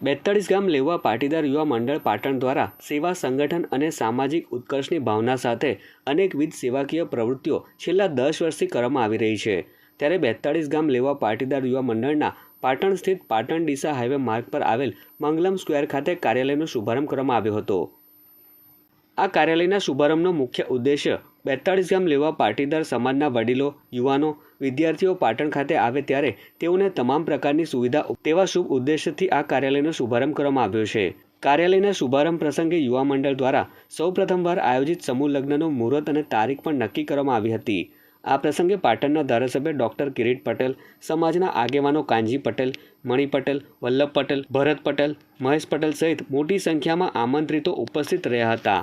42 ગામ લેવા પાટીદાર યુવા મંડળ પાટણ દ્વારા સેવા સંગઠન અને સામાજિક ઉત્કર્ષની ભાવના સાથે અનેકવિધ સેવાકીય પ્રવૃત્તિઓ છેલ્લા 10 વર્ષથી કરવામાં આવી રહી છે। ત્યારે 42 ગામ લેવા પાટીદાર યુવા મંડળના પાટણ સ્થિત પાટણ ડીસા હાઈવે માર્ગ પર આવેલ મંગલમ સ્ક્વેર ખાતે કાર્યાલયનો શુભારંભ કરવામાં આવ્યો હતો। આ કાર્યાલયના શુભારંભનો મુખ્ય ઉદ્દેશ્ય 42 ગામ લેવા પાટીદાર સમાજના વડીલો, યુવાનો, વિદ્યાર્થીઓ પાટણ ખાતે આવે ત્યારે તેઓને તમામ પ્રકારની સુવિધા તેવા શુભ ઉદ્દેશ્યથી આ કાર્યાલયનો શુભારંભ કરવામાં આવ્યો છે। કાર્યાલયના શુભારંભ પ્રસંગે યુવા મંડળ દ્વારા સૌ પ્રથમવાર આયોજિત સમૂહ લગ્નનો મુહૂર્ત અને તારીખ પણ નક્કી કરવામાં આવી હતી। આ પ્રસંગે પાટણના ધારાસભ્ય ડોક્ટર કિરીટ પટેલ, સમાજના આગેવાનો કાનજી પટેલ, મણિ પટેલ, વલ્લભ પટેલ, ભરત પટેલ, મહેશ પટેલ સહિત મોટી સંખ્યામાં આમંત્રિતો ઉપસ્થિત રહ્યા હતા।